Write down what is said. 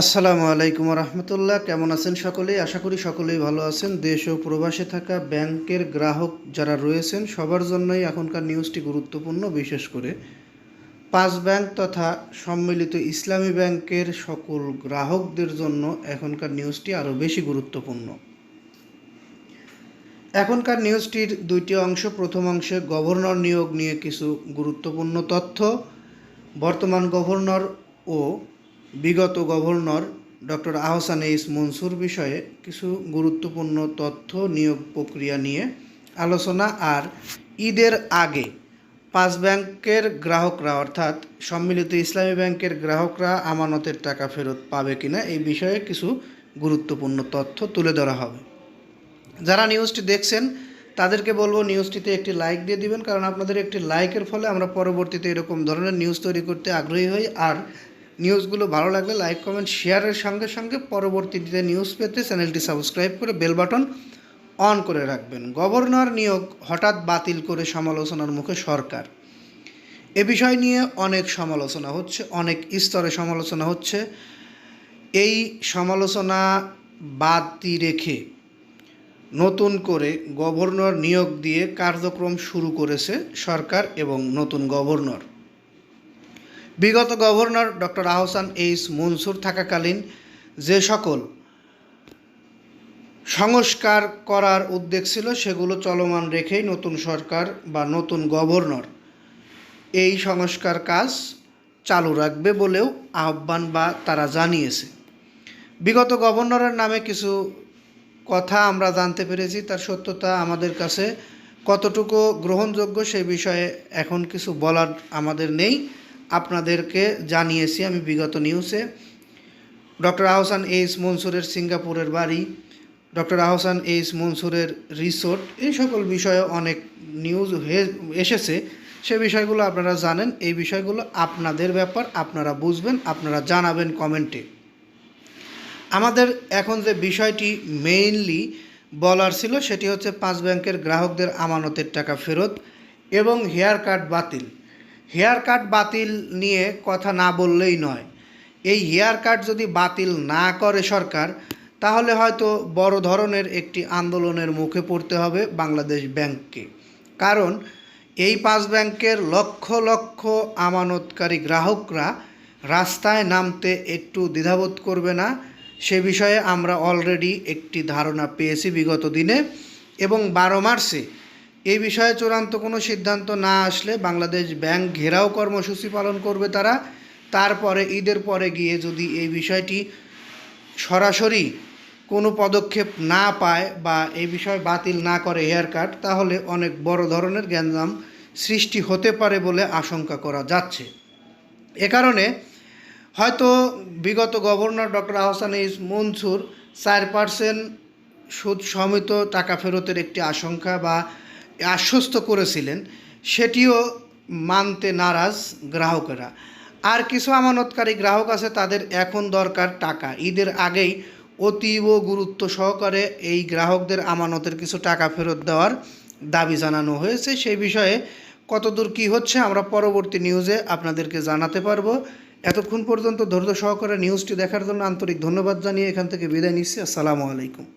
আসসালামু আলাইকুম রহমতুল্লাহ। কেমন আছেন সকলেই? আশা করি সকলেই ভালো আছেন। দেশ ও প্রবাসে থাকা ব্যাংকের গ্রাহক যারা রয়েছেন সবার জন্যই এখনকার নিউজটি গুরুত্বপূর্ণ। বিশেষ করে পাঁচ ব্যাংক তথা সম্মিলিত ইসলামী ব্যাংকের সকল গ্রাহকদের জন্য এখনকার নিউজটি আরও বেশি গুরুত্বপূর্ণ। এখনকার নিউজটির দুইটি অংশ। প্রথম অংশে গভর্নর নিয়োগ নিয়ে কিছু গুরুত্বপূর্ণ তথ্য, বর্তমান গভর্নর ও বিগত governor doctor Ahsan H Mansur বিষয়ে কিছু গুরুত্বপূর্ণ তথ্য, নিয়োগ প্রক্রিয়া নিয়ে আলোচনা। আর ঈদের আগে পাঁচ ব্যাংকের গ্রাহকরা অর্থাৎ সম্মিলিত ইসলামী ব্যাংকের গ্রাহকরা আমানতের টাকা ফেরত পাবে কিনা এই বিষয়ে কিছু গুরুত্বপূর্ণ তথ্য তুলে ধরা হবে। যারা নিউজটি দেখছেন তাদেরকে বলবো নিউজটিতে একটি লাইক দিয়ে দিবেন, কারণ আপনাদের একটি লাইকের ফলে আমরা পরবর্তীতে এরকম ধরনের নিউজ তৈরি করতে আগ্রহী হই। আর নিউজগুলো ভালো লাগলে লাইক, কমেন্ট, শেয়ারের সঙ্গে সঙ্গে পরবর্তীতে নিউজ পেতে চ্যানেলটি সাবস্ক্রাইব করে বেল বাটন অন করে রাখবেন। গভর্নর নিয়োগ হঠাৎ বাতিল করে সমালোচনার মুখে সরকার। এ বিষয় নিয়ে অনেক সমালোচনা হচ্ছে, অনেক স্তরে সমালোচনা হচ্ছে। এই সমালোচনা বাদ রেখে নতুন করে গভর্নর নিয়োগ দিয়ে কার্যক্রম শুরু করেছে সরকার এবং নতুন গভর্নর। বিগত governor doctor Ahsan H Mansur থাকাকালীন যে সকল সংস্কার করার উদ্যোগ ছিল সেগুলো চলমান রেখেই নতুন সরকার বা নতুন গভর্নর এই সংস্কার কাজ চালু রাখবে বলেও আহ্বান বা তারা জানিয়েছে। বিগত গভর্নরের নামে কিছু কথা আমরা জানতে পেরেছি, তার সত্যতা আমাদের কাছে কতটুকু গ্রহণযোগ্য সেই বিষয়ে এখন কিছু বলার আমাদের নেই। আপনাদেরকে জানিয়েছি আমি বিগত নিউজে। ডক্টর আহসান এইচ মনসুরের সিঙ্গাপুরের বাড়ি, ডক্টর আহসান এইচ মনসুরের রিসোর্ট, এই সকল বিষয়ে অনেক নিউজ এসেছে। সে বিষয়গুলো আপনারা জানেন। এই বিষয়গুলো আপনাদের ব্যাপার, আপনারা বুঝবেন, আপনারা জানাবেন কমেন্টে। আমাদের এখন যে বিষয়টি মেইনলি বলার ছিল সেটি হচ্ছে পাঁচ ব্যাংকের গ্রাহকদের আমানতের টাকা ফেরত এবং হেয়ার কাট বাতিল। হেয়ার কাট বাতিল নিয়ে কথা না বললেই নয়। এই হেয়ার কাট যদি বাতিল না করে সরকার, তাহলে হয়তো বড় ধরনের একটি আন্দোলনের মুখে পড়তে হবে বাংলাদেশ ব্যাংককে। কারণ এই পাঁচ ব্যাংকের লক্ষ লক্ষ আমানতকারী গ্রাহকরা রাস্তায় নামতে একটু দ্বিধাবোধ করবে না, সে বিষয়ে আমরা অলরেডি একটি ধারণা পেয়েছি বিগত দিনে। এবং 12 মার্চে এই বিষয়ে চূড়ান্ত কোনো সিদ্ধান্ত না আসলে বাংলাদেশ ব্যাংক ঘেরাও কর্মসূচি পালন করবে তারা। তারপরে ঈদের পরে গিয়ে যদি এই বিষয়টি সরাসরি কোনো পদক্ষেপ না পায় বা এই বিষয় বাতিল না করে হেয়ার কাট, তাহলে অনেক বড় ধরনের গ্যাঞ্জাম সৃষ্টি হতে পারে বলে আশঙ্কা করা যাচ্ছে। এ কারণে হয়তো বিগত governor doctor Ahsan H Mansur 4% সুদ সমেত টাকা ফেরতের একটি আশঙ্কা বা আশ্বস্ত করেছিলেন, সেটিও মানতে নারাজ গ্রাহকেরা। আর কিছু আমানতকারী গ্রাহক আছে, তাদের এখন দরকার টাকা। ঈদের আগেই অতীব গুরুত্ব সহকারে এই গ্রাহকদের আমানতের কিছু টাকা ফেরত দেওয়ার দাবি জানানো হয়েছে। সেই বিষয়ে কতদূর কী হচ্ছে আমরা পরবর্তী নিউজে আপনাদেরকে জানাতে পারবো। এতক্ষণ পর্যন্ত ধৈর্য সহকারে নিউজটি দেখার জন্য আন্তরিক ধন্যবাদ জানিয়ে এখান থেকে বিদায় নিচ্ছি। আসসালামু আলাইকুম।